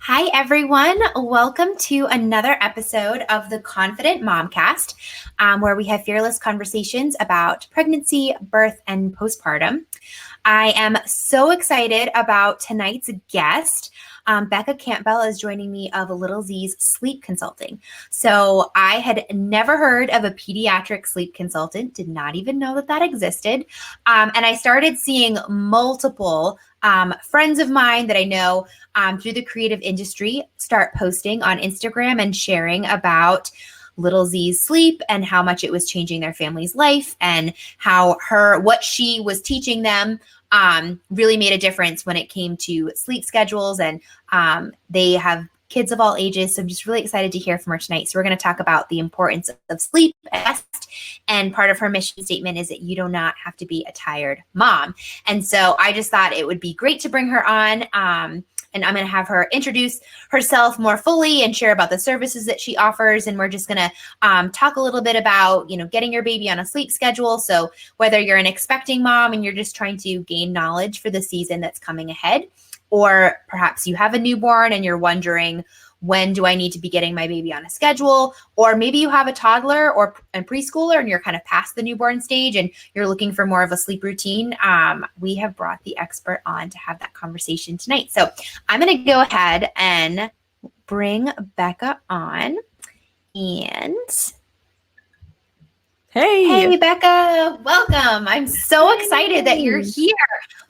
Hi, everyone. Welcome to another episode of the Confident Momcast, where we have fearless conversations about pregnancy, birth, and postpartum. I am so excited about tonight's guest. Becca Campbell is joining me of Little Z's Sleep Consulting. So I had never heard of a pediatric sleep consultant, did not even know that existed. And I started seeing multiple friends of mine that I know through the creative industry start posting on Instagram and sharing about Little Z's sleep and how much it was changing their family's life and how what she was teaching them really made a difference when it came to sleep schedules. And they have kids of all ages. So I'm just really excited to hear from her tonight. So we're going to talk about the importance of sleep and rest. And part of her mission statement is that you do not have to be a tired mom. And so I just thought it would be great to bring her on. And I'm going to have her introduce herself more fully and share about the services that she offers. And we're just going to talk a little bit about, getting your baby on a sleep schedule. So whether you're an expecting mom and you're just trying to gain knowledge for the season that's coming ahead, or perhaps you have a newborn and you're wondering, when do I need to be getting my baby on a schedule? Or maybe you have a toddler or a preschooler and you're kind of past the newborn stage and you're looking for more of a sleep routine. We have brought the expert on to have that conversation tonight. So I'm going to go ahead and bring Becca on. And Hey, Becca, welcome. I'm so excited that you're here.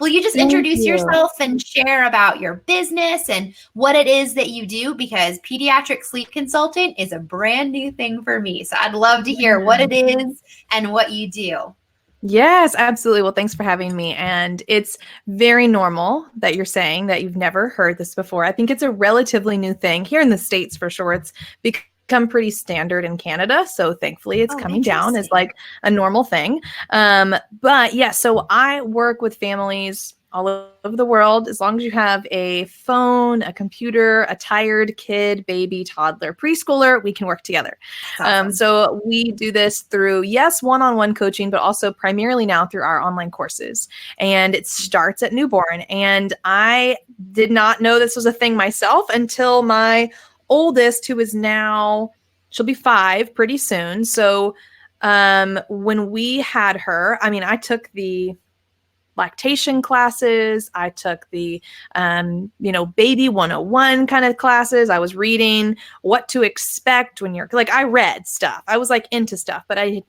Will you just introduce yourself and share about your business and what it is that you do? Because pediatric sleep consultant is a brand new thing for me. So I'd love to hear what it is and what you do. Yes, absolutely. Well, thanks for having me. And it's very normal that you're saying that you've never heard this before. I think it's a relatively new thing here in the States for sure. It's become pretty standard in Canada. So thankfully it's coming down as like a normal thing. But yeah, so I work with families all over the world. As long as you have a phone, a computer, a tired kid, baby, toddler, preschooler, we can work together. Awesome. So we do this through, yes, one-on-one coaching, but also primarily now through our online courses. And it starts at newborn. And I did not know this was a thing myself until my oldest, who is now, she'll be 5 pretty soon. So when we had her, I took the lactation classes. I took the, baby 101 kind of classes. I was reading what to expect when you're I read stuff. I was into stuff, but I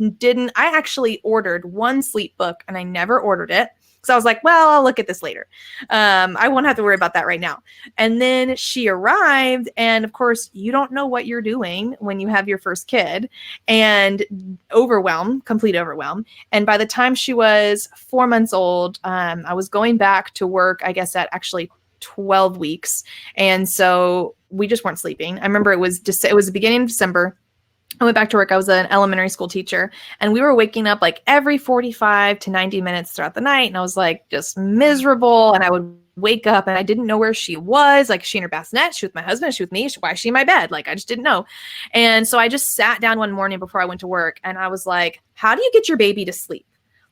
actually ordered one sleep book and I never ordered it. So I was like, well, I'll look at this later. I won't have to worry about that right now. And then she arrived. And of course, you don't know what you're doing when you have your first kid, and complete overwhelm. And by the time she was 4 months old, I was going back to work, I guess at actually 12 weeks. And so we just weren't sleeping. I remember it was the beginning of December. I went back to work. I was an elementary school teacher, and we were waking up every 45 to 90 minutes throughout the night. And I was just miserable. And I would wake up and I didn't know where she was. She in her bassinet, she with my husband, she with me. Why is she in my bed? I just didn't know. And so I just sat down one morning before I went to work and I was like, how do you get your baby to sleep?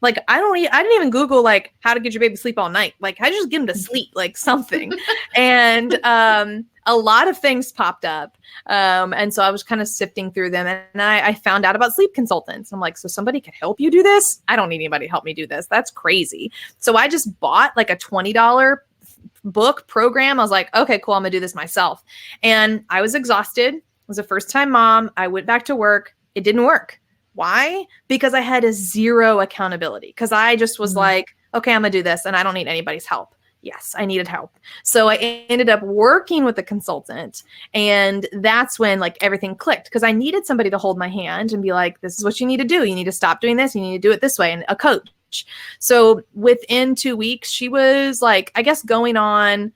I didn't even Google how to get your baby to sleep all night. How do you just get him to sleep? Something. And a lot of things popped up. And so I was kind of sifting through them, and I found out about sleep consultants. I'm like, so somebody could help you do this? I don't need anybody to help me do this. That's crazy. So I just bought a $20 book program. I was like, okay, cool. I'm gonna do this myself. And I was exhausted. I was a first-time mom. I went back to work. It didn't work. Why? Because I had a zero accountability. Because I just was like, okay, I'm gonna do this and I don't need anybody's help. Yes, I needed help. So I ended up working with a consultant, and that's when everything clicked, because I needed somebody to hold my hand and be like, this is what you need to do. You need to stop doing this. You need to do it this way, and a coach. So within 2 weeks, she was I guess going on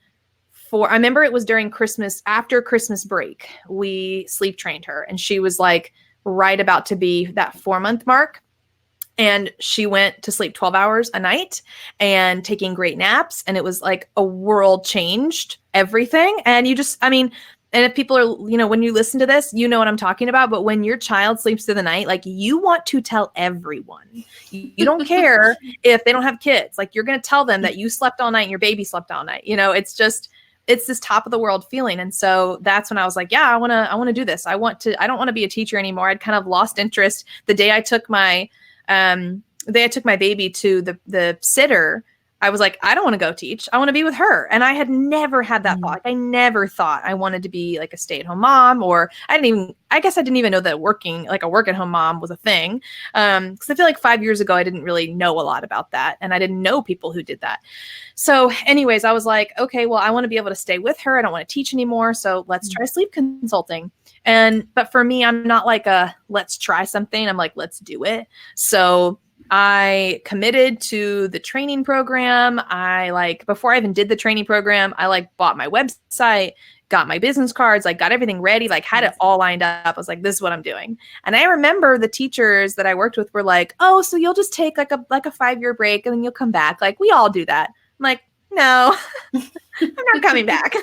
I remember it was during Christmas, after Christmas break, we sleep trained her, and she was right about to be that 4-month mark. And she went to sleep 12 hours a night and taking great naps. And it was a world changed everything. And and if people are, when you listen to this, you know what I'm talking about. But when your child sleeps through the night, you want to tell everyone. You don't care if they don't have kids. You're going to tell them that you slept all night and your baby slept all night. It's just it's this top of the world feeling. And so that's when I was like, yeah, I want to do this. I don't want to be a teacher anymore. I'd kind of lost interest the day I took my baby to the sitter. I was like, I don't want to go teach. I want to be with her. And I had never had that thought. I never thought I wanted to be like a stay-at-home mom, or I guess I didn't even know that working like a work-at-home mom was a thing. Because I feel like 5 years ago, I didn't really know a lot about that. And I didn't know people who did that. So anyways, I was like, okay, well, I want to be able to stay with her. I don't want to teach anymore. So let's try sleep consulting. But for me, I'm not like let's try something. I'm like, let's do it. So I committed to the training program. Before I even did the training program, I bought my website, got my business cards, got everything ready, had it all lined up. I was like, this is what I'm doing. And I remember the teachers that I worked with were like, oh, so you'll just take like a 5-year break and then you'll come back. Like, we all do that. I'm like, no, I'm not coming back.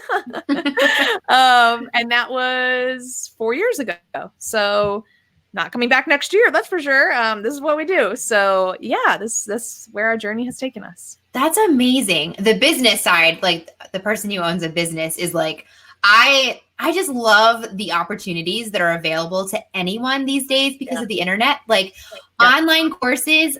And that was 4 years ago. So not coming back next year, that's for sure. This is what we do. So yeah, this is where our journey has taken us. That's amazing. The business side, like the person who owns a business is like, I just love the opportunities that are available to anyone these days because of the internet, online courses.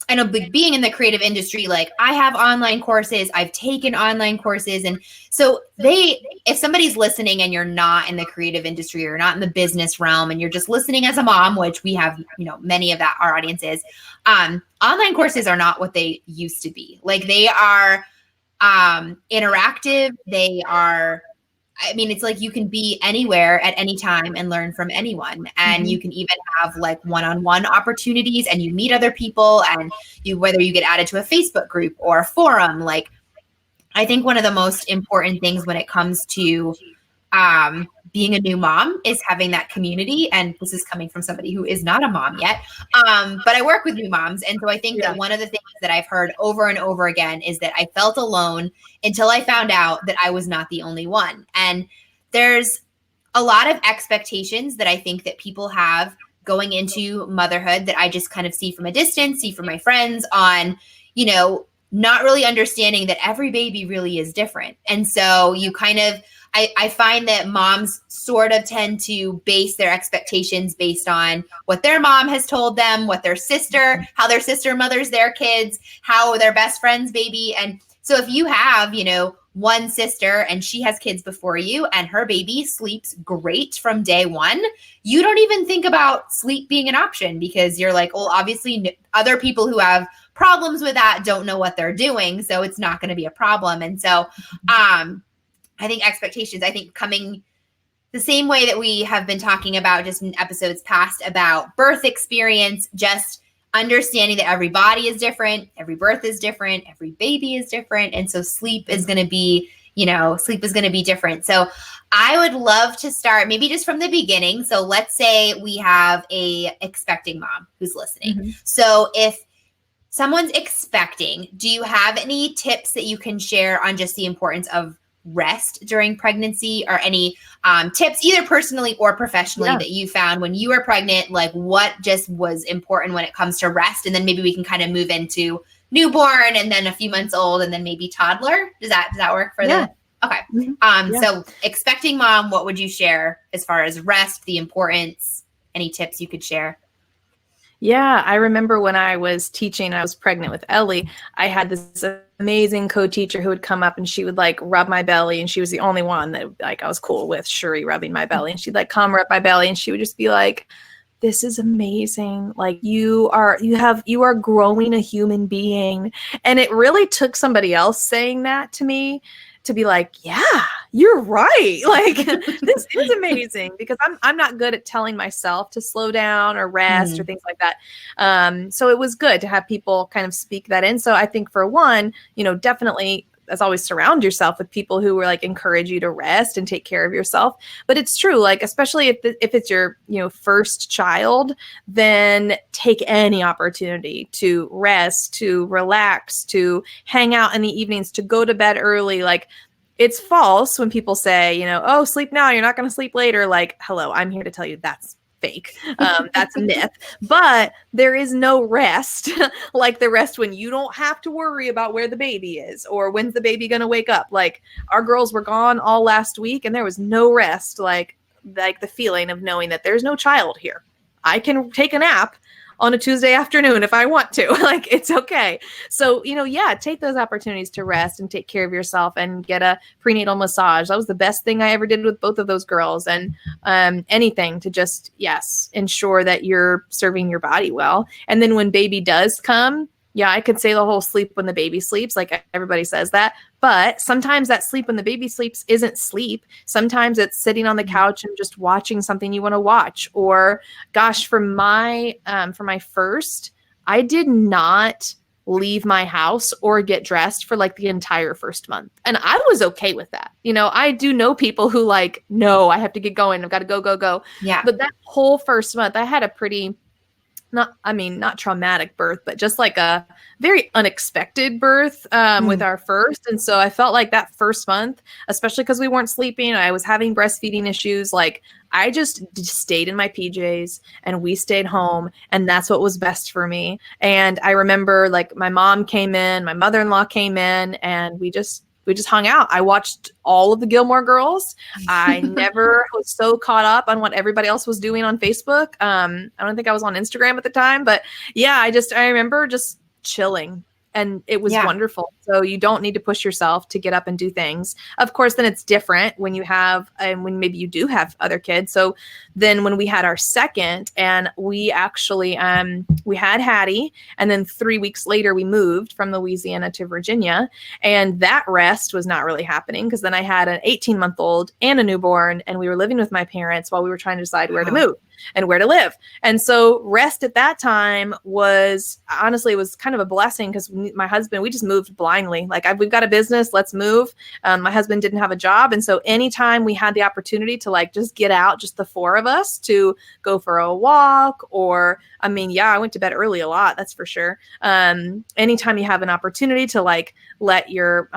I know being in the creative industry, I have online courses, I've taken online courses. And so if somebody's listening and you're not in the creative industry or not in the business realm and you're just listening as a mom, which we have, many of that, our audience is, online courses are not what they used to be. They are interactive. They are, it's like you can be anywhere at any time and learn from anyone. And you can even have one-on-one opportunities and you meet other people and whether you get added to a Facebook group or a forum. I think one of the most important things when it comes to being a new mom is having that community. And this is coming from somebody who is not a mom yet. But I work with new moms. And so I think that one of the things that I've heard over and over again is that I felt alone until I found out that I was not the only one. And there's a lot of expectations that I think that people have going into motherhood that I just kind of see from a distance, see from my friends on, not really understanding that every baby really is different. And so you I find that moms sort of tend to base their expectations based on what their mom has told them, what their sister, how their sister mothers their kids, how their best friend's baby. And so if you have, one sister and she has kids before you and her baby sleeps great from day one, you don't even think about sleep being an option because you're like, well, obviously other people who have problems with that don't know what they're doing. So it's not going to be a problem. And so, I think expectations, coming the same way that we have been talking about just in episodes past about birth experience, just understanding that every body is different, every birth is different, every baby is different. And so sleep is going to be different. So I would love to start maybe just from the beginning. So let's say we have a expecting mom who's listening. So if someone's expecting, do you have any tips that you can share on just the importance of rest during pregnancy or any tips either personally or professionally that you found when you were pregnant, what just was important when it comes to rest? And then maybe we can kind of move into newborn and then a few months old and then maybe toddler. Does that work for the? Okay. So expecting mom, what would you share as far as rest, the importance, any tips you could share? Yeah, I remember when I was teaching, I was pregnant with Ellie, I had this amazing co-teacher who would come up and she would rub my belly, and she was the only one that I was cool with Shuri rubbing my belly, and she'd come rub my belly and she would just be like, this is amazing. You are growing a human being. And it really took somebody else saying that to me to be like, yeah, you're right. This is amazing, because I'm not good at telling myself to slow down or rest or things like that. So it was good to have people kind of speak that in. So I think for one, definitely, as always, surround yourself with people who will encourage you to rest and take care of yourself. But it's true, especially if it's your, first child, then take any opportunity to rest, to relax, to hang out in the evenings, to go to bed early. It's false when people say, oh, sleep now, you're not going to sleep later. Hello, I'm here to tell you that's fake. That's a myth. But there is no rest like the rest when you don't have to worry about where the baby is or when's the baby going to wake up. Like our girls were gone all last week and there was no rest. Like the feeling of knowing that there's no child here. I can take a nap on a Tuesday afternoon if I want to. Like, it's okay. So, take those opportunities to rest and take care of yourself and get a prenatal massage. That was the best thing I ever did with both of those girls. And anything to just, ensure that you're serving your body well. And then when baby does come, I could say the whole sleep when the baby sleeps, like everybody says that. But sometimes that sleep when the baby sleeps isn't sleep. Sometimes it's sitting on the couch and just watching something you want to watch. Or gosh, for my first, I did not leave my house or get dressed for like the entire first month. And I was okay with that. I do know people who like, no, I have to get going. I've got to go. Yeah. But that whole first month, I had a pretty not traumatic birth, but just like a very unexpected birth with our first. And so I felt like that first month, especially because we weren't sleeping, I was having breastfeeding issues. Like I just stayed in my PJs and we stayed home and that's what was best for me. And I remember like my mom came in, my mother-in-law came in and we just hung out. I watched all of the Gilmore Girls. I never was so caught up on what everybody else was doing on Facebook. I don't think I was on Instagram at the time, but I remember just chilling and it was wonderful. So you don't need to push yourself to get up and do things. Of course, then it's different when you have, and when maybe you do have other kids. So then when we had our second and we actually, we had Hattie and then 3 weeks later we moved from Louisiana to Virginia and that rest was not really happening because then I had an 18-month-old and a newborn and we were living with my parents while we were trying to decide where to move and where to live. And so rest at that time was honestly, it was kind of a blessing because my husband, we just moved blindly. Like we've got a business, let's move. My husband didn't have a job. And so anytime we had the opportunity to like, just get out, just the four of us to go for a walk or, I went to bed early a lot. That's for sure. Anytime you have an opportunity to like, let your,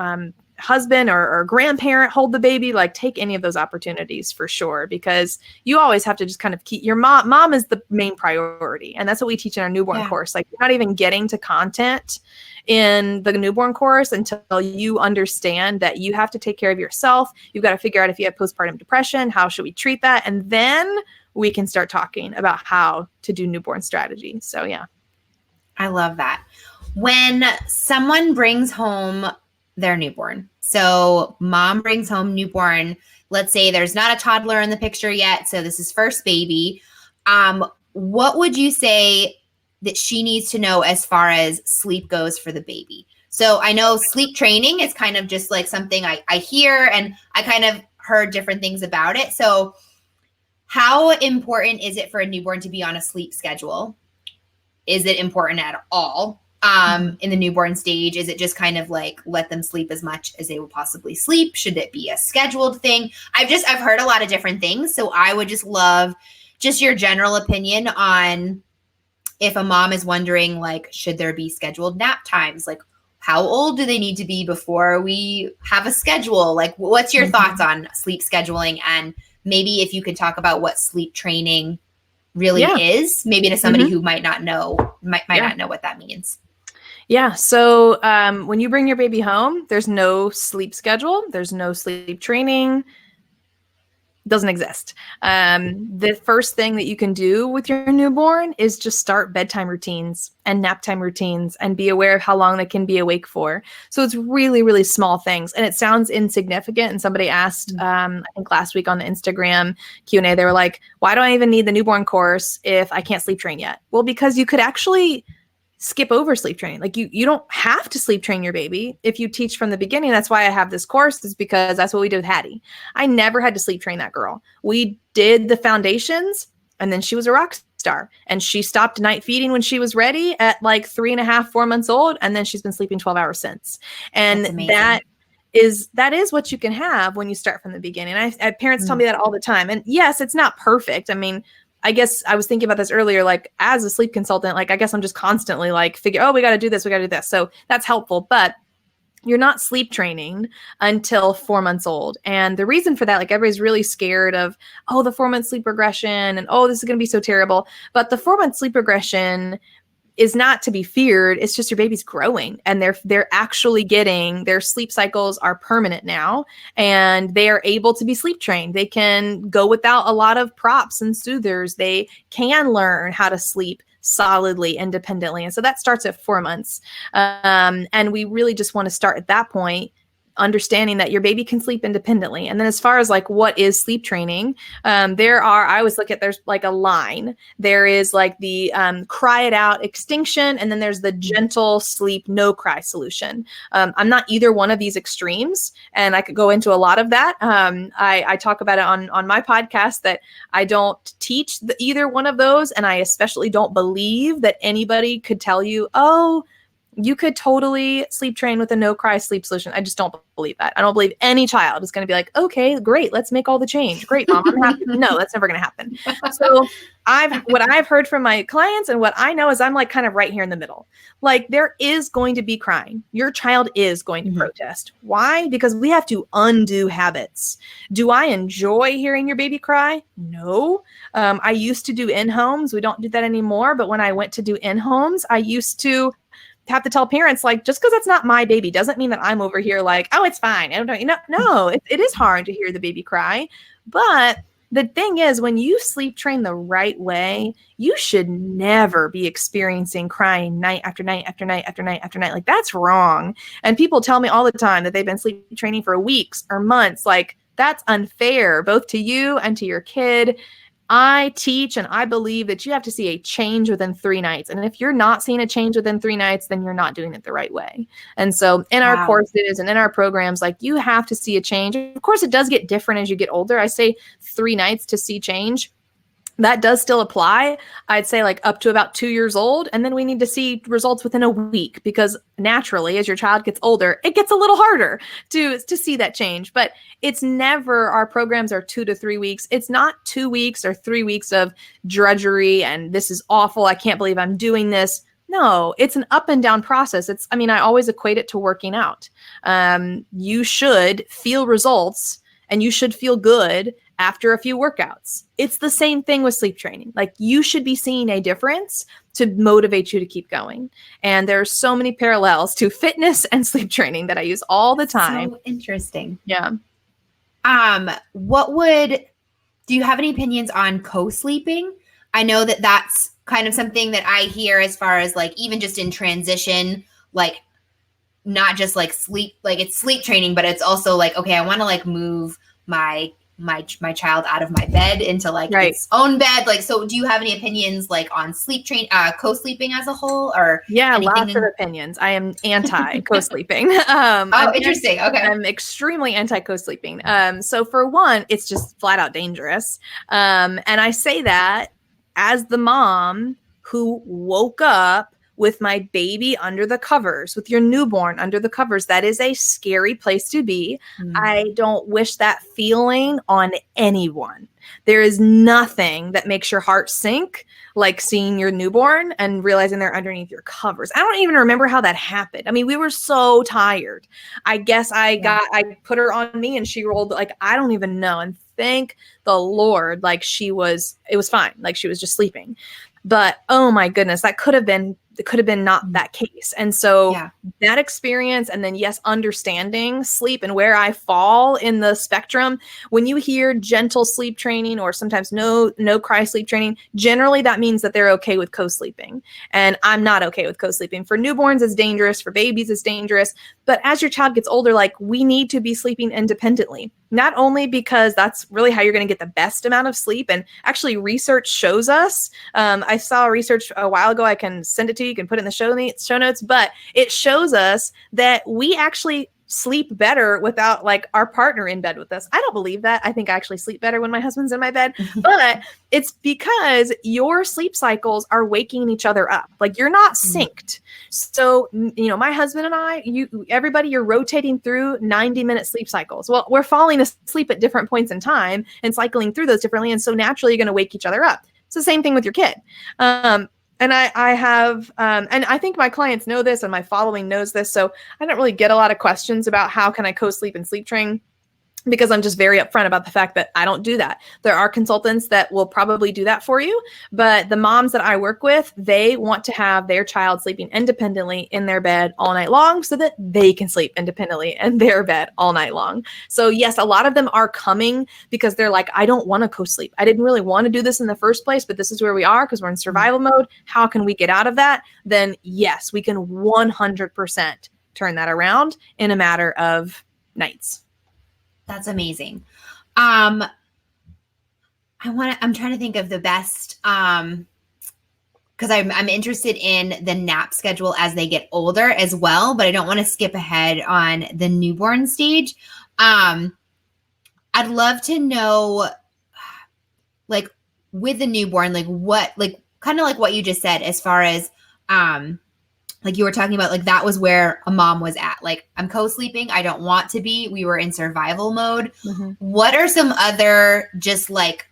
husband or grandparent hold the baby, like take any of those opportunities for sure, because you always have to just kind of keep your mom is the main priority. And that's what we teach in our newborn course. Like you're not even getting to content in the newborn course until you understand that you have to take care of yourself. You've got to figure out if you have postpartum depression, how should we treat that? And then we can start talking about how to do newborn strategy. So yeah. I love that. When someone brings home their newborn. So mom brings home newborn. Let's say there's not a toddler in the picture yet. So this is first baby. What would you say that she needs to know as far as sleep goes for the baby? So I know sleep training is kind of just like something I hear and I kind of heard different things about it. So how important is it for a newborn to be on a sleep schedule? Is it important at all? In the newborn stage? Is it just kind of like let them sleep as much as they will possibly sleep? Should it be a scheduled thing? I've heard a lot of different things. So I would just love just your general opinion on if a mom is wondering, like, should there be scheduled nap times? Like, how old do they need to be before we have a schedule? Like, what's your thoughts on sleep scheduling? And maybe if you could talk about what sleep training really is, maybe to somebody who might not know what that means. Yeah. So when you bring your baby home, there's no sleep schedule. There's no sleep training. Doesn't exist. The first thing that you can do with your newborn is just start bedtime routines and nap time routines and be aware of how long they can be awake for. So it's really, really small things. And it sounds insignificant. And somebody asked, I think last week on the Instagram Q&A, they were like, why do I even need the newborn course if I can't sleep train yet? Well, because you could actually skip over sleep training. Like you don't have to sleep train your baby if you teach from the beginning. That's why I have this course, is because that's what we did with Hattie. I never had to sleep train that girl. We did the foundations and then she was a rock star and she stopped night feeding when she was ready at like 3.5, 4 months old. And then she's been sleeping 12 hours since. And that is what you can have when you start from the beginning. I parents tell me that all the time. And yes, it's not perfect. I mean, I guess I was thinking about this earlier, like as a sleep consultant, like I guess I'm just constantly like we got to do this. We got to do this. So that's helpful. But you're not sleep training until 4 months old. And the reason for that, like everybody's really scared of, oh, the 4-month sleep regression and, oh, this is going to be so terrible. But the 4-month sleep regression is not to be feared. It's just your baby's growing and they're actually getting, their sleep cycles are permanent now and they are able to be sleep trained. They can go without a lot of props and soothers. They can learn how to sleep solidly, independently. And so that starts at 4 months. And we really just want to start at that point, understanding that your baby can sleep independently. And then as far as like what is sleep training, I always look at, there's like a line. There is like the cry it out extinction, and then there's the gentle sleep, no cry solution. I'm not either one of these extremes, and I could go into a lot of that. I talk about it on my podcast that I don't teach either one of those, and I especially don't believe that anybody could tell you, oh, you could totally sleep train with a no cry sleep solution. I just don't believe that. I don't believe any child is going to be like, okay, great, let's make all the change. Great, mom, I'm happy. No, that's never going to happen. So what I've heard from my clients and what I know is I'm like kind of right here in the middle. Like there is going to be crying. Your child is going to protest. Why? Because we have to undo habits. Do I enjoy hearing your baby cry? No. I used to do in-homes. We don't do that anymore. But when I went to do in-homes, I used to have to tell parents, like, just because that's not my baby doesn't mean that I'm over here like, oh, it's fine. I don't, no, it is hard to hear the baby cry. But the thing is, when you sleep train the right way, you should never be experiencing crying night after night after night after night after night. Like that's wrong. And people tell me all the time that they've been sleep training for weeks or months. Like that's unfair, both to you and to your kid. I teach and I believe that you have to see a change within 3 nights. And if you're not seeing a change within 3 nights, then you're not doing it the right way. And so in our courses and in our programs, like you have to see a change. Of course, it does get different as you get older. I say 3 nights to see change. That does still apply. I'd say like up to about 2 years old. And then we need to see results within a week because naturally, as your child gets older, it gets a little harder to see that change. But it's never, our programs are 2 to 3 weeks. It's not 2 weeks or 3 weeks of drudgery and this is awful. I can't believe I'm doing this. No, it's an up and down process. I always equate it to working out. You should feel results and you should feel good after a few workouts. It's the same thing with sleep training. Like you should be seeing a difference to motivate you to keep going. And there's so many parallels to fitness and sleep training that I use all the time. So interesting. Yeah. Do you have any opinions on co-sleeping? I know that that's kind of something that I hear as far as like, even just in transition, like not just like sleep, like it's sleep training, but it's also like, okay, I want to like move my child out of my bed into like its own bed. Like, so do you have any opinions like on co-sleeping as a whole or? Yeah, lots of opinions. I am anti co-sleeping. Interesting. Okay. I'm extremely anti co-sleeping. So for one, it's just flat out dangerous. And I say that as the mom who woke up with my baby under the covers, with your newborn under the covers. That is a scary place to be. I don't wish that feeling on anyone. There is nothing that makes your heart sink like seeing your newborn and realizing they're underneath your covers. I don't even remember how that happened. I mean, we were so tired. I guess I put her on me and she rolled, like, I don't even know. And thank the Lord, like it was fine. Like she was just sleeping. But oh my goodness, it could have been not that case. And so that experience, and then yes, understanding sleep and where I fall in the spectrum. When you hear gentle sleep training or sometimes no cry sleep training, generally that means that they're okay with co-sleeping. And I'm not okay with co-sleeping. For newborns, it's dangerous. For babies, it's dangerous. But as your child gets older, like we need to be sleeping independently. Not only because that's really how you're going to get the best amount of sleep. And actually research shows us, I saw research a while ago, I can send it to you, you can put it in the show notes, but it shows us that we actually sleep better without like our partner in bed with us. I don't believe that. I think I actually sleep better when my husband's in my bed, but it's because your sleep cycles are waking each other up. Like you're not synced. So, my husband and I, everybody, you're rotating through 90-minute sleep cycles. Well, we're falling asleep at different points in time and cycling through those differently. And so naturally you're going to wake each other up. It's the same thing with your kid. And I have, and I think my clients know this and my following knows this. So I don't really get a lot of questions about how can I co-sleep and sleep train, because I'm just very upfront about the fact that I don't do that. There are consultants that will probably do that for you, but the moms that I work with, they want to have their child sleeping independently in their bed all night long so that they can sleep independently in their bed all night long. So yes, a lot of them are coming because they're like, I don't want to co-sleep. I didn't really want to do this in the first place, but this is where we are because we're in survival mode. How can we get out of that? Then yes, we can 100% turn that around in a matter of nights. That's amazing. I'm trying to think of the best, because I'm interested in the nap schedule as they get older as well, but I don't want to skip ahead on the newborn stage. I'd love to know, like with the newborn, like what, like kind of like what you just said, as far as, like you were talking about, like that was where a mom was at. Like, I'm co-sleeping. I don't want to be. We were in survival mode. Mm-hmm. What are some other just like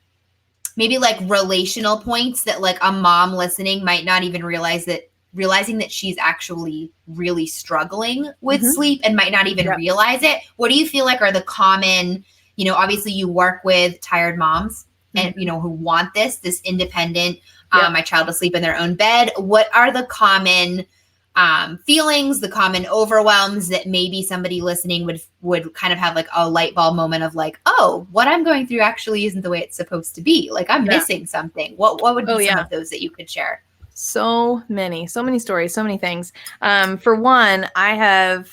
maybe like relational points that like a mom listening might not even realizing that she's actually really struggling with mm-hmm. sleep and might not even realize it? What do you feel like are the common, obviously you work with tired moms mm-hmm. and, who want this independent, my child to sleep in their own bed. What are the common feelings, the common overwhelms that maybe somebody listening would kind of have like a light bulb moment of like, oh, what I'm going through actually isn't the way it's supposed to be. Like I'm missing something. What would be some of those that you could share? So many stories, so many things. For one, I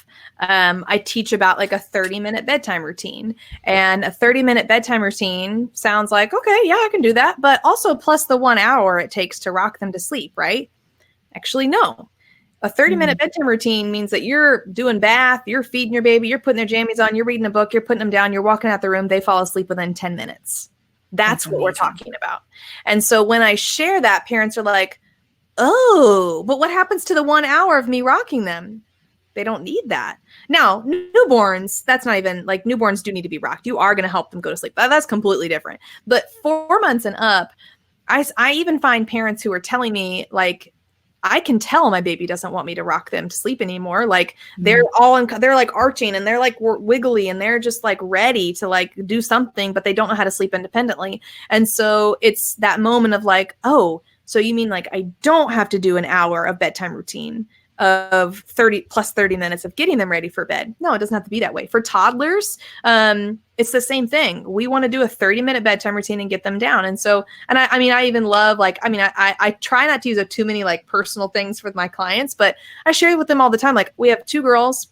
teach about like a 30-minute bedtime routine, and a 30-minute bedtime routine sounds like, okay, yeah, I can do that. But also plus the 1 hour it takes to rock them to sleep, right? Actually, no. A 30-minute bedtime routine means that you're doing bath, you're feeding your baby, you're putting their jammies on, you're reading a book, you're putting them down, you're walking out the room, they fall asleep within 10 minutes. That's what we're talking about. And so when I share that, parents are like, oh, but what happens to the 1 hour of me rocking them? They don't need that. Now, newborns, that's not even like newborns do need to be rocked. You are going to help them go to sleep. That's completely different. But 4 months and up, I even find parents who are telling me like, I can tell my baby doesn't want me to rock them to sleep anymore. Like they're they're like arching and they're like wiggly and they're just like ready to like do something, but they don't know how to sleep independently. And so it's that moment of like, oh, so you mean like I don't have to do an hour of bedtime routine of 30 minutes of getting them ready for bed? No, it doesn't have to be that way. For toddlers, it's the same thing. We want to do a 30-minute bedtime routine and get them down. And so, and I even love like, I try not to use too many like personal things with my clients, but I share with them all the time. Like we have 2 girls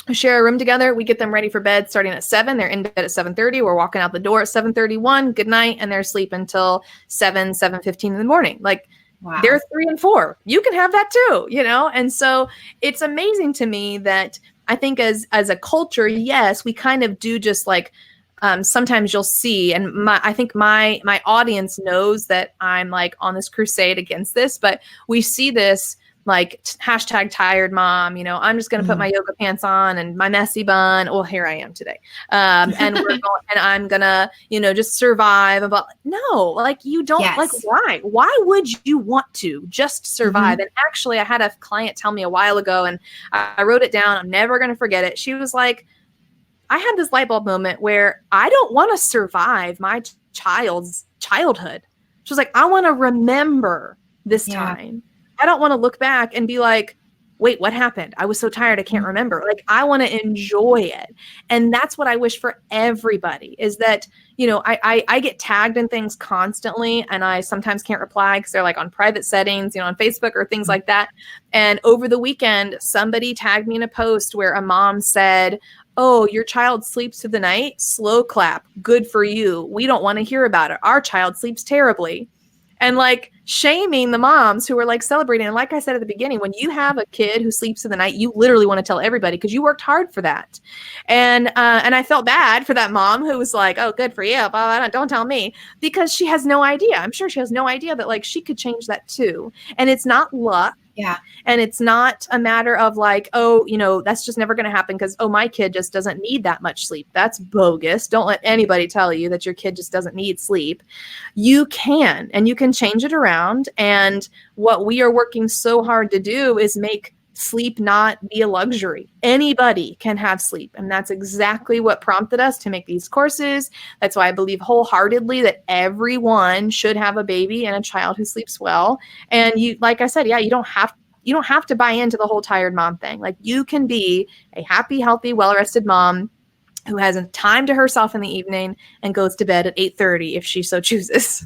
who share a room together. We get them ready for bed starting at 7. They're in bed at 7:30. We're walking out the door at 7:31. Good night. And they're asleep until 7:15 in the morning. Like, wow. They're 3 and 4. You can have that too, And so it's amazing to me that I think as a culture, yes, we kind of do just like, sometimes you'll see, and I think my audience knows that I'm like on this crusade against this, but we see this like hashtag tired mom, I'm just going to put my yoga pants on and my messy bun. Well, here I am today. And and I'm going to, just survive. But no, like you don't like, why would you want to just survive? And actually I had a client tell me a while ago and I wrote it down. I'm never going to forget it. She was like, I had this light bulb moment where I don't want to survive my child's childhood. She was like, I want to remember this time. I don't want to look back and be like, wait, what happened? I was so tired. I can't remember. Like, I want to enjoy it. And that's what I wish for everybody is that, I get tagged in things constantly and I sometimes can't reply because they're like on private settings, on Facebook or things like that. And over the weekend, somebody tagged me in a post where a mom said, oh, your child sleeps through the night? Slow clap. Good for you. We don't want to hear about it. Our child sleeps terribly. And like shaming the moms who are like celebrating. And like I said at the beginning, when you have a kid who sleeps through the night, you literally want to tell everybody because you worked hard for that. And I felt bad for that mom who was like, oh, good for you. But don't tell me, because she has no idea. I'm sure she has no idea that like she could change that too. And it's not luck. Yeah. And it's not a matter of like, oh, that's just never going to happen because, oh, my kid just doesn't need that much sleep. That's bogus. Don't let anybody tell you that your kid just doesn't need sleep. You can, and you can change it around. And what we are working so hard to do is make sleep not be a luxury. Anybody can have sleep. And that's exactly what prompted us to make these courses. That's why I believe wholeheartedly that everyone should have a baby and a child who sleeps well. And you, like I said, you don't have to buy into the whole tired mom thing. Like, you can be a happy, healthy, well-rested mom who has time to herself in the evening and goes to bed at 8:30 if she so chooses.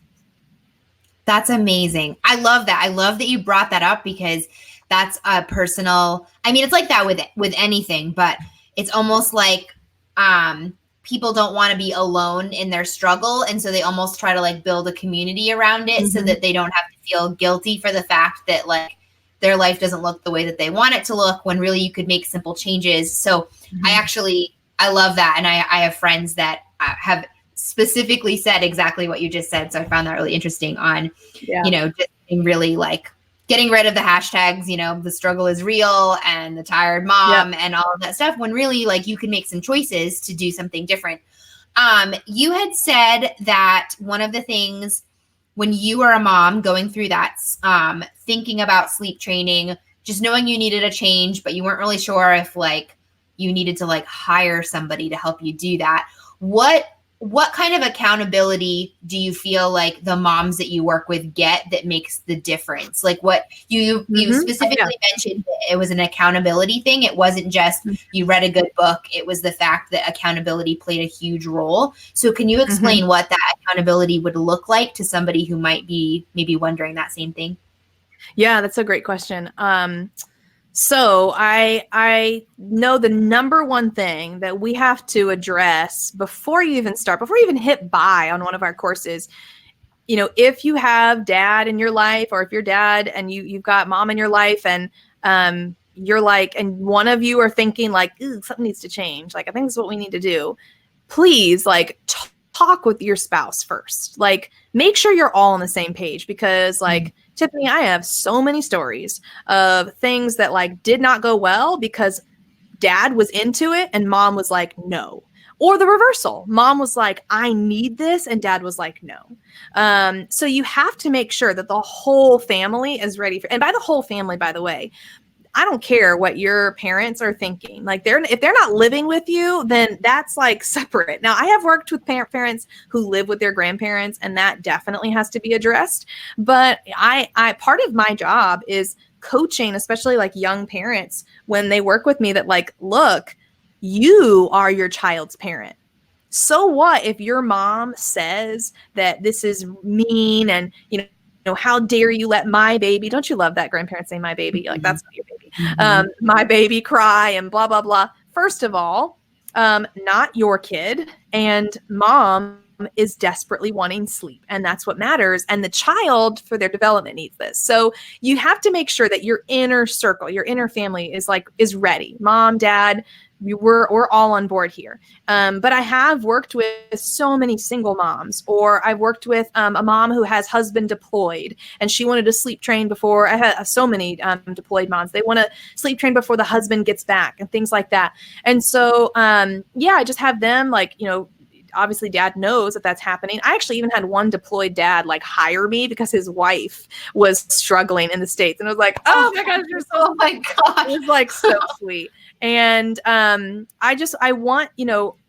That's amazing. I love that. I love that you brought that up because that's a personal, I mean, it's like that with anything, but it's almost like people don't want to be alone in their struggle. And so they almost try to like build a community around it so that they don't have to feel guilty for the fact that like their life doesn't look the way that they want it to look, when really you could make simple changes. So I love that. And I have friends that have specifically said exactly what you just said. So I found that really interesting on, just being really like getting rid of the hashtags, the struggle is real and the tired mom and all of that stuff, when really like you can make some choices to do something different. You had said that one of the things when you were a mom going through that, thinking about sleep training, just knowing you needed a change, but you weren't really sure if like you needed to like hire somebody to help you do that. What kind of accountability do you feel like the moms that you work with get that makes the difference? Like, what you specifically mentioned, it was an accountability thing. It wasn't just you read a good book. It was the fact that accountability played a huge role. So can you explain what that accountability would look like to somebody who might be maybe wondering that same thing? Yeah, that's a great question. So I know the number one thing that we have to address before you even hit buy on one of our courses, if you have dad in your life, or if you're dad and you've got mom in your life, and you're like, and one of you are thinking like, something needs to change. Like, I think this is what we need to do. Please, like, talk with your spouse first. Like, make sure you're all on the same page, because like, Tiffany, I have so many stories of things that like did not go well because dad was into it and mom was like, no. Or the reversal. Mom was like, I need this. And dad was like, no. So you have to make sure that the whole family is ready and by the whole family, by the way, I don't care what your parents are thinking. Like, if they're not living with you, then that's like separate. Now, I have worked with parents who live with their grandparents, and that definitely has to be addressed. But I part of my job is coaching, especially like young parents, when they work with me, that like, look, you are your child's parent. So what if your mom says that this is mean and, how dare you let my baby, don't you love that grandparents say my baby? Like, that's not your baby. My baby cry and blah, blah, blah. First of all, not your kid, and mom is desperately wanting sleep, and that's what matters. And the child, for their development, needs this. So you have to make sure that your inner circle, your inner family is ready. Mom, dad, we're all on board here. But I have worked with so many single moms, or I've worked with a mom who has husband deployed and she wanted to sleep train before. I had so many deployed moms. They want to sleep train before the husband gets back and things like that. And so, I just have them like, obviously dad knows that that's happening. I actually even had one deployed dad like hire me because his wife was struggling in the States. And I was like, oh my gosh, you're so, oh my gosh. It was like so sweet. And I want,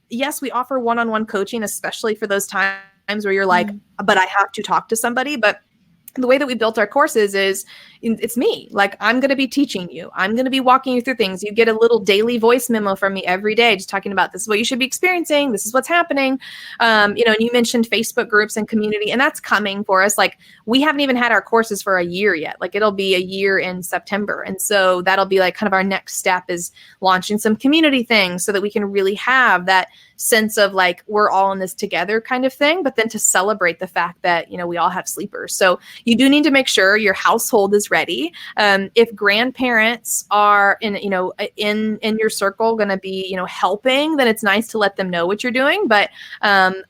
yes, we offer one-on-one coaching, especially for those times where you're like, but I have to talk to somebody. But the way that we built our courses is it's me. Like, I'm going to be teaching you. I'm going to be walking you through things. You get a little daily voice memo from me every day, just talking about this is what you should be experiencing. This is what's happening. And you mentioned Facebook groups and community, and that's coming for us. Like, we haven't even had our courses for a year yet. Like, it'll be a year in September. And so that'll be like kind of our next step, is launching some community things so that we can really have that sense of like, we're all in this together kind of thing, but then to celebrate the fact that, we all have sleepers. So you do need to make sure your household is ready. If grandparents are in your circle going to be, helping, then it's nice to let them know what you're doing. But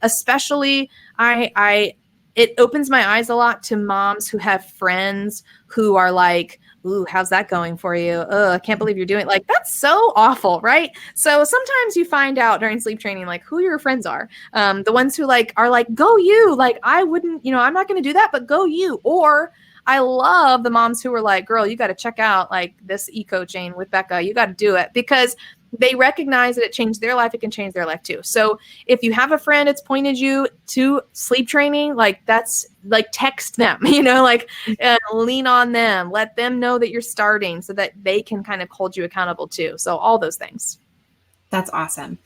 especially it opens my eyes a lot to moms who have friends who are like, ooh, how's that going for you? Oh, I can't believe you're doing it. Like, that's so awful, right? So sometimes you find out during sleep training, like who your friends are. The ones who like are like, go you, like, I wouldn't, I'm not going to do that, but go you. Or I love the moms who are like, girl, you got to check out like this e-coaching with Becca. You got to do it, because they recognize that it changed their life. It can change their life too. So if you have a friend that's pointed you to sleep training, like that's like text them, lean on them, let them know that you're starting so that they can kind of hold you accountable too. So all those things. That's awesome.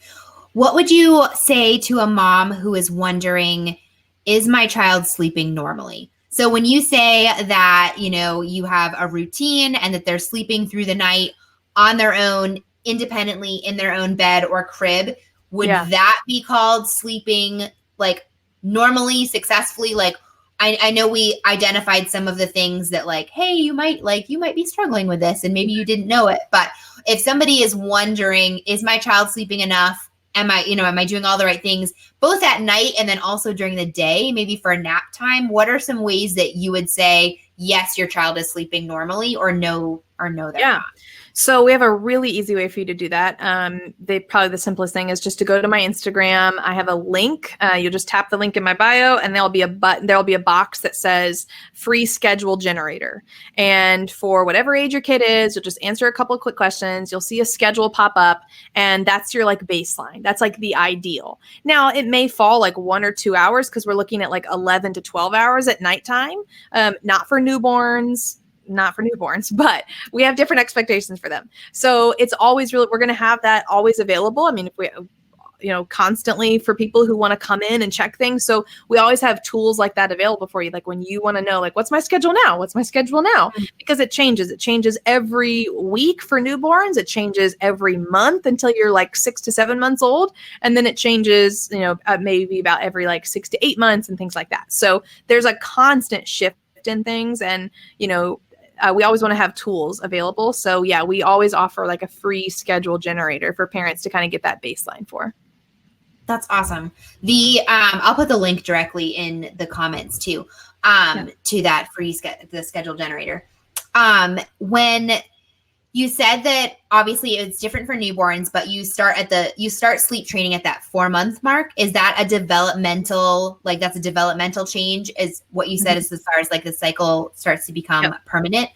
What would you say to a mom who is wondering, is my child sleeping normally? So when you say that, you have a routine and that they're sleeping through the night on their own, independently in their own bed or crib, would that be called sleeping like normally, successfully? Like, I know we identified some of the things that like, hey, you might be struggling with this and maybe you didn't know it. But if somebody is wondering, is my child sleeping enough? Am I doing all the right things both at night and then also during the day, maybe for nap time? What are some ways that you would say, yes, your child is sleeping normally, or no, they're not? So we have a really easy way for you to do that. Probably the simplest thing is just to go to my Instagram. I have a link. You'll just tap the link in my bio, and there'll be a button. There'll be a box that says free schedule generator. And for whatever age your kid is, you'll just answer a couple of quick questions. You'll see a schedule pop up, and that's your like baseline. That's like the ideal. Now it may fall like 1 or 2 hours because we're looking at like 11 to 12 hours at nighttime. Not for newborns, but we have different expectations for them. So it's always really, we're going to have that always available. I mean, if we, constantly for people who want to come in and check things. So we always have tools like that available for you. Like when you want to know, like, what's my schedule now? Because it changes every week for newborns. It changes every month until you're like 6 to 7 months old. And then it changes, maybe about every like 6 to 8 months and things like that. So there's a constant shift in things. And, we always want to have tools available. So yeah, we always offer like a free schedule generator for parents to kind of get that baseline for. That's awesome. I'll put the link directly in the comments too, to that free the schedule generator. When you said that obviously it's different for newborns, but you start sleep training at that 4-month mark. Is that a developmental change, is what you said, as far as like the cycle starts to become permanent?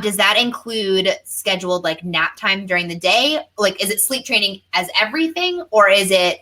Does that include scheduled like nap time during the day? Like, is it sleep training as everything, or is it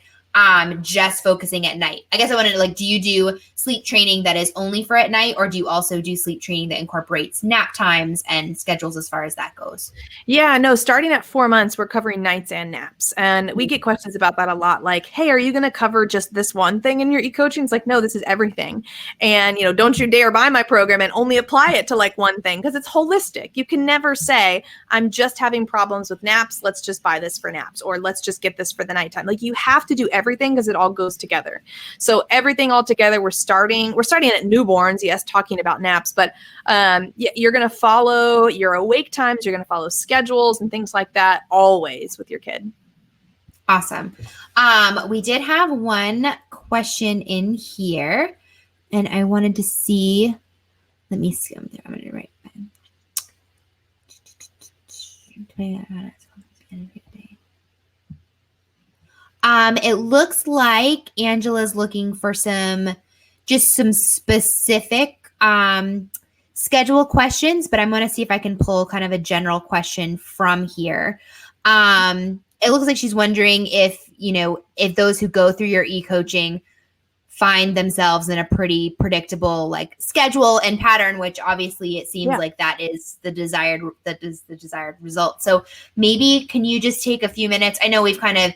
just focusing at night? I guess I wanted to do you do sleep training that is only for at night, or do you also do sleep training that incorporates nap times and schedules as far as that goes? Yeah, no, starting at 4 months, we're covering nights and naps. And we get questions about that a lot. Like, hey, are you going to cover just this one thing in your e-coaching? It's like, no, this is everything. And, don't you dare buy my program and only apply it to like one thing, because it's holistic. You can never say, I'm just having problems with naps, let's just buy this for naps, or let's just get this for the nighttime. Like, you have to do everything because it all goes together. So everything all together, we're starting at newborns, yes, talking about naps, but you're going to follow your awake times, you're going to follow schedules and things like that always with your kid. Awesome. We did have one question in here, and I wanted to see, let me skim there. I'm going to write it looks like Angela's looking for some specific schedule questions, but I'm going to see if I can pull kind of a general question from here. It looks like she's wondering if those who go through your e-coaching find themselves in a pretty predictable like schedule and pattern, which obviously it seems like that is the desired result. So maybe can you just take a few minutes? I know we've kind of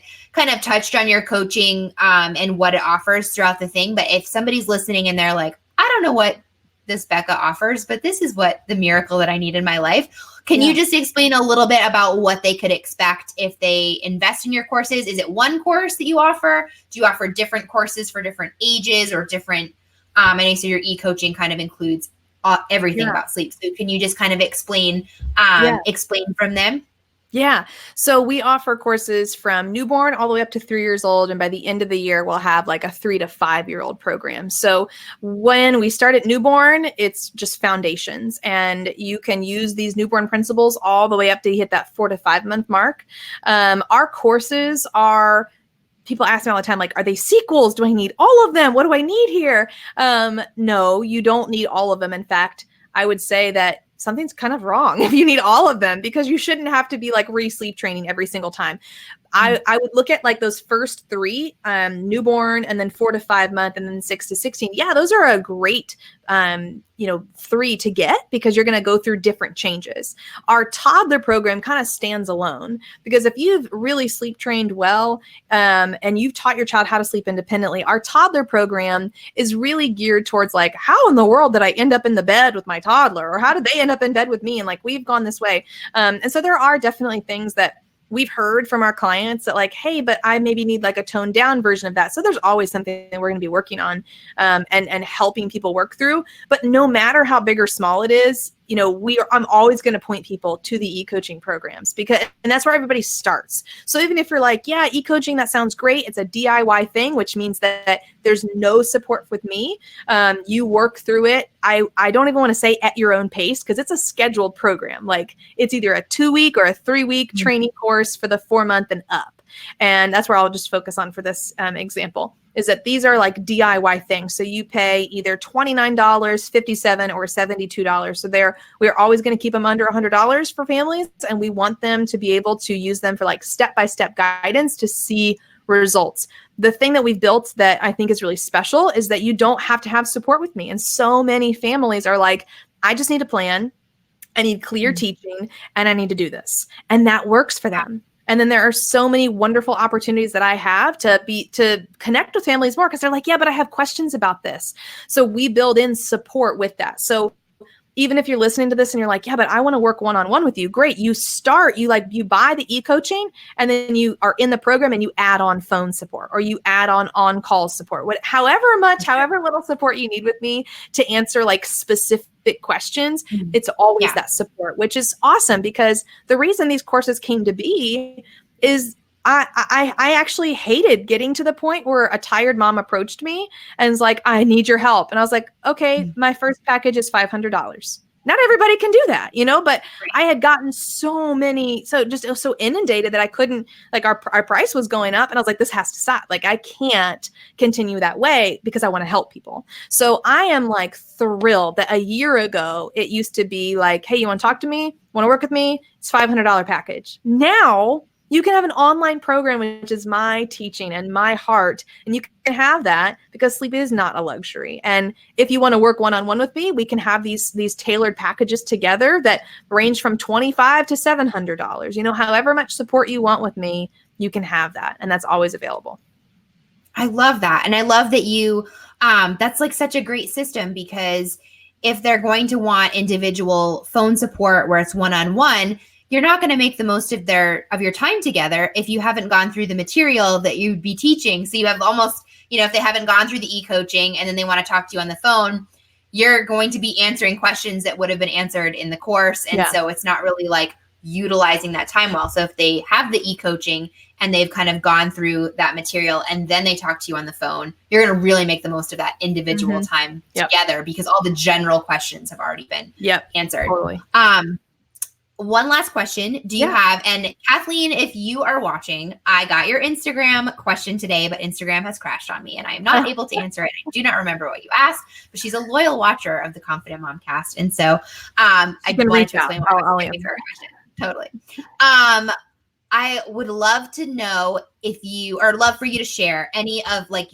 touched on your coaching and what it offers throughout the thing, but if somebody's listening and they're like, I don't know what this Becca offers, but this is what the miracle that I need in my life. Can you just explain a little bit about what they could expect if they invest in your courses? Is it one course that you offer? Do you offer different courses for different ages or different? I know so your e-coaching kind of includes everything about sleep. So can you just kind of explain from them? Yeah. So we offer courses from newborn all the way up to 3 years old. And by the end of the year, we'll have like a 3 to 5 year old program. So when we start at newborn, it's just foundations. And you can use these newborn principles all the way up to hit that 4 to 5 month mark. Our courses are, people ask me all the time, like, are they sequels? Do I need all of them? What do I need here? No, you don't need all of them. In fact, I would say that something's kind of wrong if you need all of them, because you shouldn't have to be like re-sleep training every single time. I would look at like those first three, newborn, and then 4 to 5 month, and then 6 to 16. Yeah, those are a great, 3 to get, because you're going to go through different changes. Our toddler program kind of stands alone, because if you've really sleep trained well, and you've taught your child how to sleep independently, our toddler program is really geared towards like, how in the world did I end up in the bed with my toddler? Or how did they end up in bed with me? And like, we've gone this way. And so there are definitely things that we've heard from our clients that like, hey, but I maybe need like a toned down version of that. So there's always something that we're going to be working on, and helping people work through. But no matter how big or small it is, I'm always going to point people to the e-coaching programs, and that's where everybody starts. So even if you're like, yeah, e-coaching, that sounds great. It's a DIY thing, which means that there's no support with me. You work through it. I don't even want to say at your own pace, because it's a scheduled program. Like, it's either a 2-week or a 3-week training course for the 4-month and up. And that's where I'll just focus on for this example, is that these are like DIY things. So you pay either $29, $57, or $72. So we're always going to keep them under $100 for families. And we want them to be able to use them for like step-by-step guidance to see results. The thing that we've built that I think is really special is that you don't have to have support with me. And so many families are like, I just need a plan. I need clear teaching, and I need to do this. And that works for them. And then there are so many wonderful opportunities that I have to connect with families more, because they're like, yeah, but I have questions about this. So we build in support with that. So even if you're listening to this and you're like, yeah, but I want to work one-on-one with you. Great. You buy the e-coaching, and then you are in the program and you add on phone support, or you add on-call support, however little support you need with me to answer like specific questions. It's always that support, which is awesome, because the reason these courses came to be is I actually hated getting to the point where a tired mom approached me and was like, I need your help. And I was like, okay, my first package is $500. Not everybody can do that, but I had gotten so inundated that I couldn't, like, our price was going up, and I was like, this has to stop. Like, I can't continue that way, because I want to help people. So I am like thrilled that a year ago, it used to be like, hey, you want to talk to me? Want to work with me? It's $500 package. Now you can have an online program, which is my teaching and my heart, and you can have that, because sleep is not a luxury. And if you want to work one-on-one with me, we can have these tailored packages together that range from $25 to $700. However much support you want with me, you can have that, and that's always available. I love that. And I love that you, that's like such a great system, because if they're going to want individual phone support where it's one-on-one, you're not going to make the most of your time together if you haven't gone through the material that you'd be teaching. So you have almost, if they haven't gone through the e-coaching and then they want to talk to you on the phone, you're going to be answering questions that would have been answered in the course. And so it's not really like utilizing that time well. So if they have the e-coaching and they've kind of gone through that material and then they talk to you on the phone, you're going to really make the most of that individual time together, because all the general questions have already been answered. Totally. One last question. Do you have, and Kathleen, if you are watching, I got your Instagram question today, but Instagram has crashed on me and I am not able to answer it. I do not remember what you asked, but she's a loyal watcher of the Confident Momcast. And so I wanted to explain what I was asking her question. Totally. I would love to know love for you to share any of like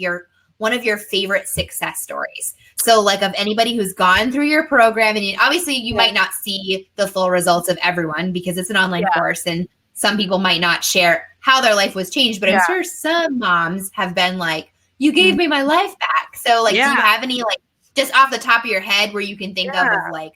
one of your favorite success stories. So like of anybody who's gone through your program, and obviously you might not see the full results of everyone because it's an online course, and some people might not share how their life was changed, but I'm sure some moms have been like, you gave me my life back. So like, do you have any, like, just off the top of your head where you can think of like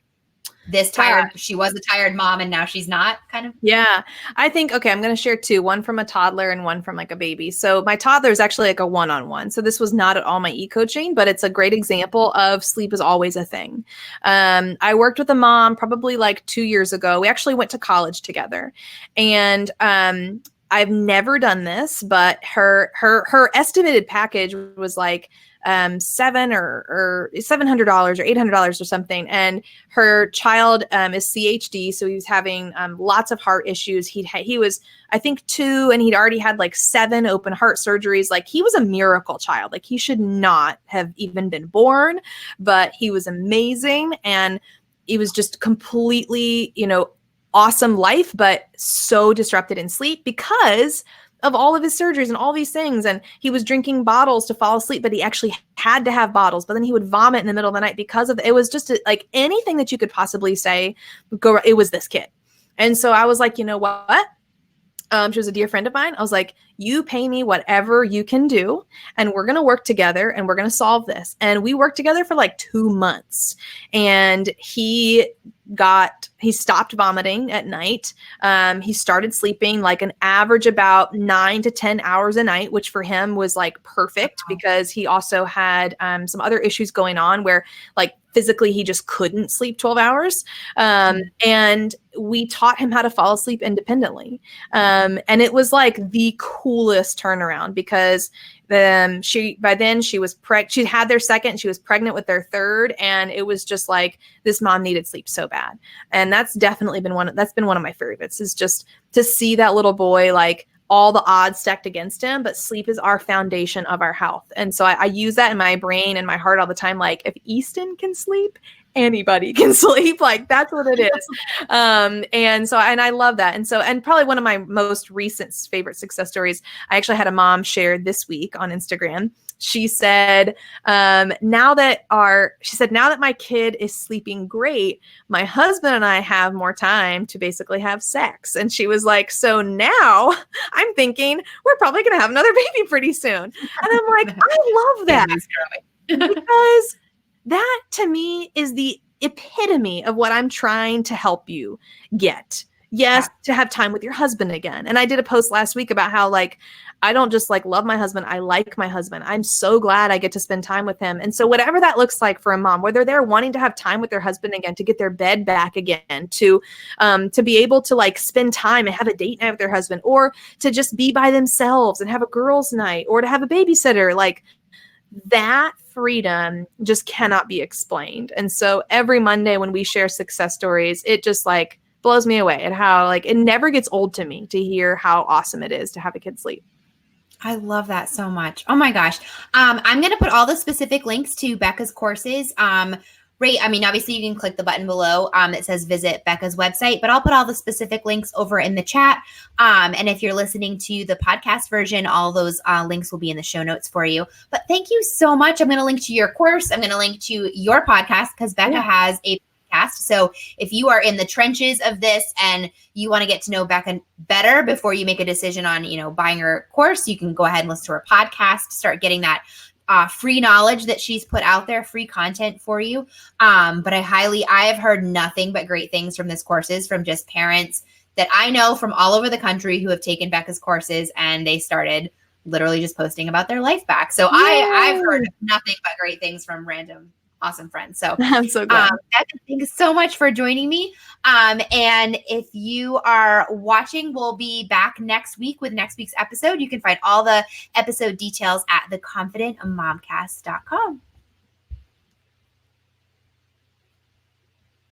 she was a tired mom and now she's not, kind of? Yeah, I think, okay, I'm going to share two, one from a toddler and one from like a baby. So my toddler is actually like a one-on-one. So this was not at all my e-coaching, but it's a great example of sleep is always a thing. I worked with a mom probably like 2 years ago. We actually went to college together, and I've never done this, but her estimated package was like $700 or $800 or something. And her child is CHD, so he was having lots of heart issues. He was, I think, 2, and he'd already had like 7 open heart surgeries. Like, he was a miracle child. Like, he should not have even been born, but he was amazing, and he was just completely, awesome life, but so disrupted in sleep because of all of his surgeries and all these things. And he was drinking bottles to fall asleep, but he actually had to have bottles, but then he would vomit in the middle of the night because of it was just like anything that you could possibly say, it was this kid. And so I was like, you know what? She was a dear friend of mine. I was like, you pay me whatever you can do, and we're going to work together and we're going to solve this. And we worked together for like 2 months, and he stopped vomiting at night. He started sleeping like an average about 9 to 10 hours a night, which for him was like perfect because he also had some other issues going on where like physically he just couldn't sleep 12 hours. And we taught him how to fall asleep independently. And it was like the coolest turnaround because she had their second, she was pregnant with their third. And it was just like, this mom needed sleep so bad. And that's definitely been one of my favorites, is just to see that little boy, like all the odds stacked against him, but sleep is our foundation of our health. And so I use that in my brain and my heart all the time. Like, if Easton can sleep, anybody can sleep. Like, that's what it is. And I love that. And probably one of my most recent favorite success stories, I actually had a mom share this week on Instagram. She said, now that my kid is sleeping great, my husband and I have more time to basically have sex. And she was like, so now I'm thinking we're probably going to have another baby pretty soon. And I'm like, I love that because that to me is the epitome of what I'm trying to help you get. Yes, to have time with your husband again. And I did a post last week about how, like, I don't just like love my husband. I like my husband. I'm so glad I get to spend time with him. And so whatever that looks like for a mom, whether they're wanting to have time with their husband again, to get their bed back again, to be able to like spend time and have a date night with their husband, or to just be by themselves and have a girls' night, or to have a babysitter, like, that freedom just cannot be explained. And so every Monday when we share success stories, it just like blows me away at how like it never gets old to me to hear how awesome it is to have a kid sleep. I love that so much. Oh my gosh. I'm going to put all the specific links to Becca's courses. Obviously you can click the button below that says visit Becca's website, but I'll put all the specific links over in the chat. And if you're listening to the podcast version, all those links will be in the show notes for you. But thank you so much. I'm going to link to your course. I'm going to link to your podcast because Becca has a podcast. So if you are in the trenches of this and you want to get to know Becca better before you make a decision on, buying her course, you can go ahead and listen to her podcast, start getting that free knowledge that she's put out there, free content for you. But I have heard nothing but great things from this courses, from just parents that I know from all over the country who have taken Becca's courses, and they started literally just posting about their life back. So I've heard nothing but great things from random awesome friends. So I'm so glad. Becca, thank you so much for joining me. And if you are watching, we'll be back next week with next week's episode. You can find all the episode details at theconfidentmomcast.com.